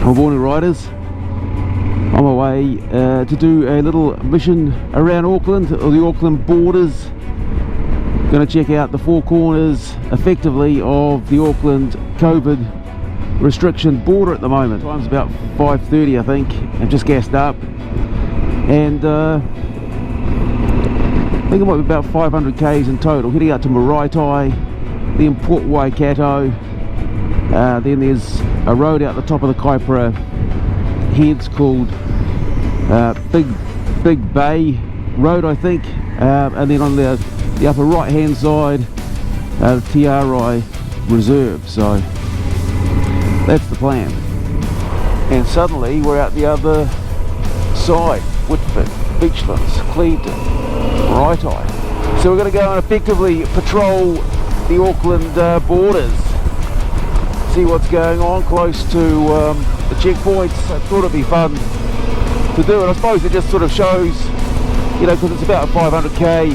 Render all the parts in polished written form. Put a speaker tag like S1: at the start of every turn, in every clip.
S1: Well, morning riders, on my way to do a little mission around Auckland, or the Auckland borders. Going to check out the four corners effectively of the Auckland COVID restriction border at the moment. Time's about 5:30 I think. I've just gassed up, and I think it might be about 500 k's in total, heading out to Maraetai, then Port Waikato. Then there's a road out the top of the Kaipara heads called Big Bay Road, I think, and then on the upper right hand side, the TRI Reserve. So that's the plan. And suddenly we're out the other side, Whitford, Beachlands, Clevedon, Maraetai. So we're going to go and effectively patrol the Auckland borders, see what's going on close to the checkpoints. I thought it'd be fun to do, and I suppose it just sort of shows, you know, because it's about a 500k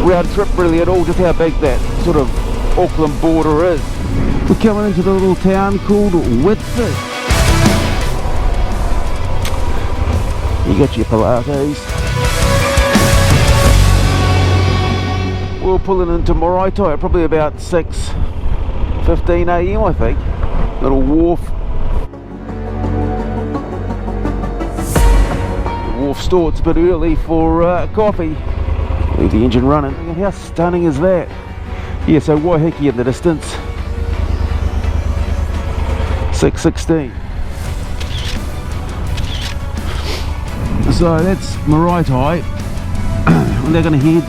S1: round trip really at all, just how big that sort of Auckland border is. We're coming into the little town called Whitford. You got your Pilates. We're pulling into Maraetai at probably about 6:15 AM I think. Little wharf. The wharf store, it's a bit early for coffee. Leave the engine running. And how stunning is that? Yeah, so Waiheke in the distance. 6:16. So that's Maraetai. And they're going to head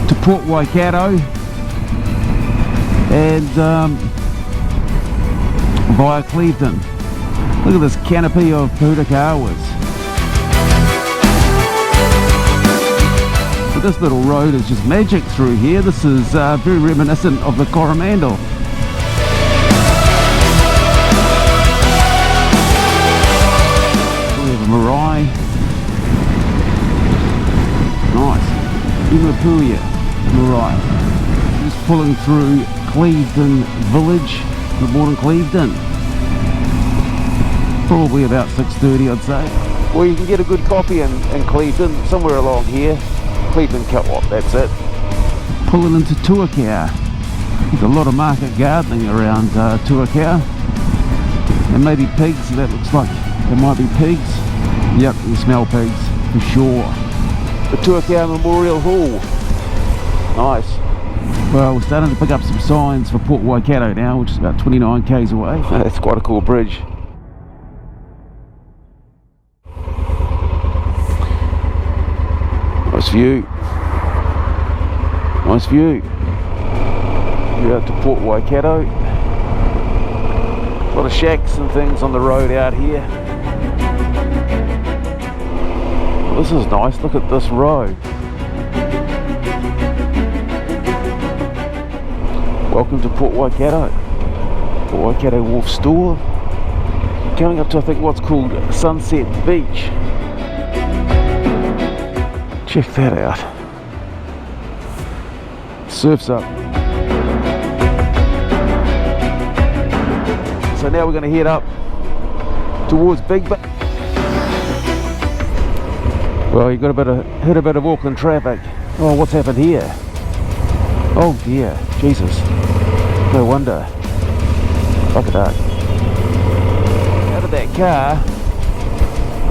S1: to Port Waikato and via Clevedon. Look at this canopy of pūtakawas. But this little road is just magic through here. This is very reminiscent of the Coromandel. We have a marae. Nice. Imapuia marae. Just pulling through Clevedon village. Good morning, Clevedon. Probably about 6:30 I'd say. Well, you can get a good coffee in Clevedon, somewhere along here. Clevedon Co-op, that's it. Pulling into Tuakau. There's a lot of market gardening around Tuakau. And maybe pigs, that looks like there might be pigs. Yep, you smell pigs, for sure. The Tuakau Memorial Hall. Nice. Well, we're starting to pick up some signs for Port Waikato now, which is about 29 k's away. That's quite a cool bridge. Nice view. Nice view. We're out to Port Waikato. A lot of shacks and things on the road out here. Well, this is nice. Look at this road. Welcome to Port Waikato. Port Waikato Wharf Store. Coming up to I think what's called Sunset Beach. Check that out. Surf's up. So now we're going to head up towards Big Bay. Well, you've got hit a bit of Auckland traffic. Oh, what's happened here? Oh dear, Jesus. No wonder. Look at that. How did that car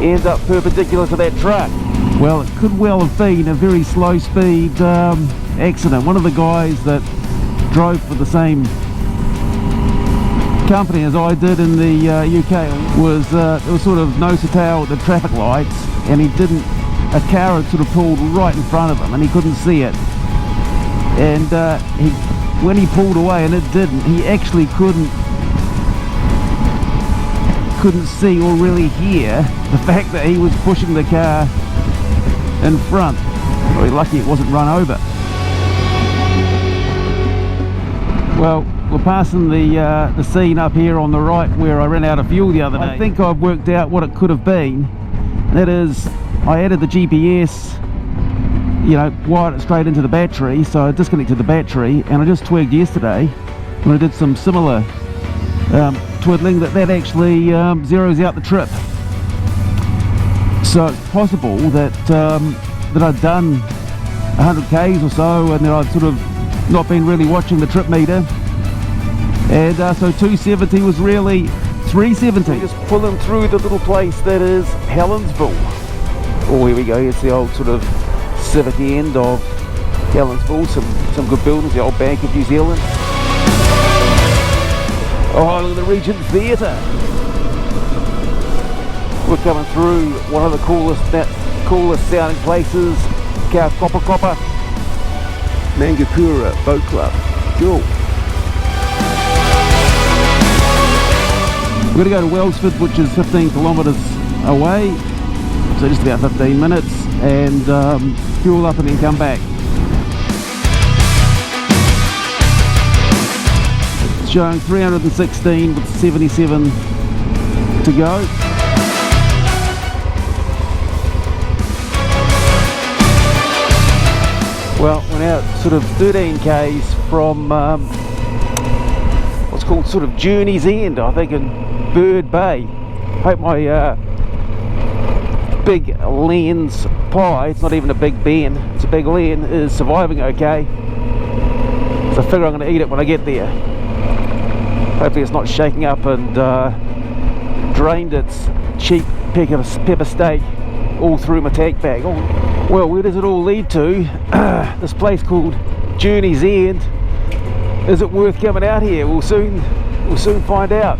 S1: end up perpendicular to that truck? Well, it could well have been a very slow speed accident. One of the guys that drove for the same company as I did in the UK was sort of nose to tail at the traffic lights, and a car had sort of pulled right in front of him and he couldn't see it. And when he pulled away and it didn't, he actually couldn't see or really hear the fact that he was pushing the car in front. Well, he's lucky it wasn't run over. Well, we're passing the scene up here on the right where I ran out of fuel the other day. I think I've worked out what it could have been. That is, I added the GPS, you know, wired it straight into the battery, so I disconnected the battery, and I just twigged yesterday when I did some similar twiddling, that actually zeroes out the trip. So it's possible that that I'd done 100 k's or so, and then I'd sort of not been really watching the trip meter, and so 270 was really 370. We're just pulling through the little place that is Helensville. Oh, here we go. Here's the old sort of civic end of Helensville. Some good buildings. The old Bank of New Zealand. Oh, look at the Regent Theatre. We're coming through one of the coolest sounding places, Kopa Mangakura Boat Club. Cool. We're going to go to Wellsford, which is 15 kilometres away, so just about 15 minutes, and fuel up and then come back. It's showing 316 with 77 to go. Well, we're now sort of 13 k's from what's called sort of Journey's End, I think, in Bird Bay. Hope my big lens pie, it's not even a big Ben, it's a big len, is surviving okay. So I figure I'm going to eat it when I get there. Hopefully it's not shaking up and drained its cheap pepper steak all through my tank bag. Oh, well, where does it all lead to? This place called Journey's End. Is it worth coming out here? We'll soon find out.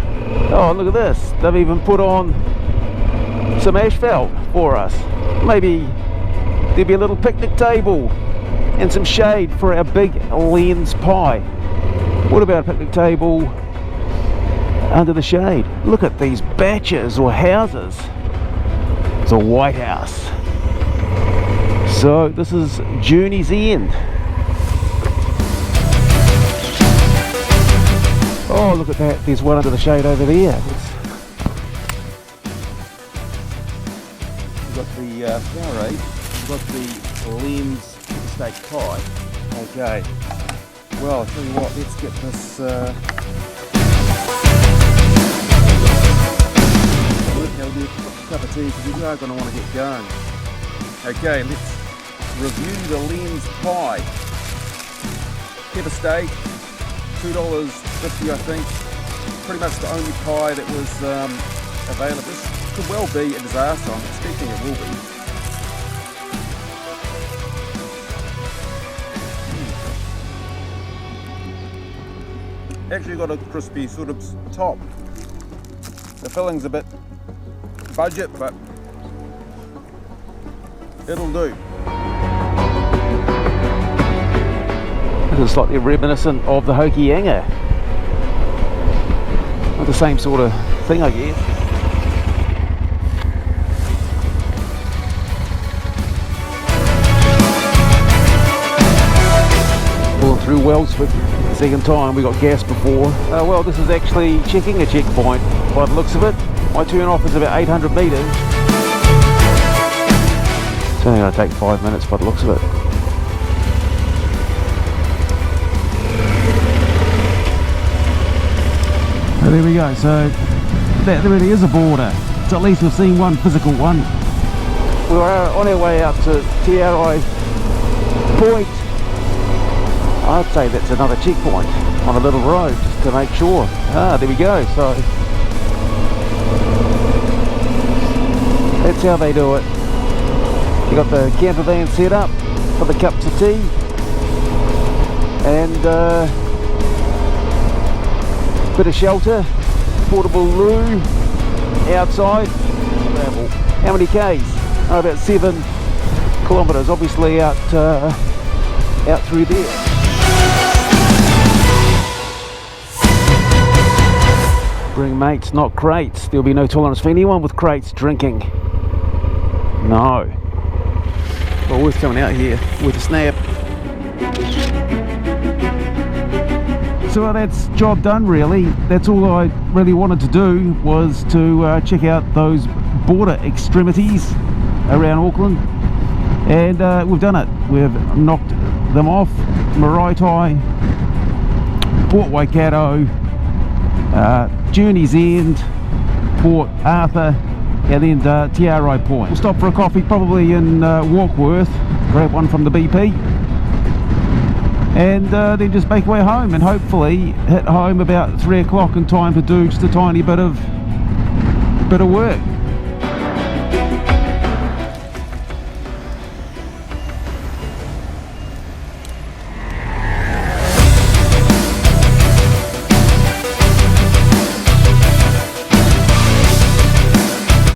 S1: Oh, look at this. They've even put on some asphalt for us. Maybe there'll be a little picnic table and some shade for our big lens pie. What about a picnic table under the shade? Look at these batches or houses. It's a White House. So this is Journey's End. Oh, look at that. There's one under the shade over there. We've got the flower aid. We've got the lens steak pie. Okay. Well, I'll tell you what, let's get this I'll do a cup of tea because we are going to want to get going. Okay, let's review the lens pie. Pepper steak, $2.50 I think. Pretty much the only pie that was available. This could well be a disaster. I'm expecting it will be. Actually got a crispy sort of top. The filling's a bit budget, but it'll do. This is slightly reminiscent of the Hokianga. Not the same sort of thing, I guess. Pulling through Wellsford the second time. We got gas before. Well, this is actually checking a checkpoint by the looks of it. My turn off is about 800 metres. It's only going to take 5 minutes by the looks of it. So there we go. So that really is a border. So at least we've seen one physical one. We are on our way out to Te Arai Point. I'd say that's another checkpoint on a little road just to make sure. Ah, there we go. So that's how they do it. You got the camper van set up for the cups of tea, and bit of shelter, portable loo outside. How many k's? Oh, about 7 kilometres. Obviously out through there. Bring mates, not crates. There'll be no tolerance for anyone with crates drinking. No. Well, worth coming out here with a snap. So that's job done, really. That's all I really wanted to do, was to check out those border extremities around Auckland, and we've done it. We've knocked them off. Maraetai, Port Waikato, Journey's End, Port Arthur, and then TRI Point. We'll stop for a coffee probably in Warkworth, grab one from the BP, and then just make our way home, and hopefully hit home about 3 o'clock in time to do just a tiny bit of work.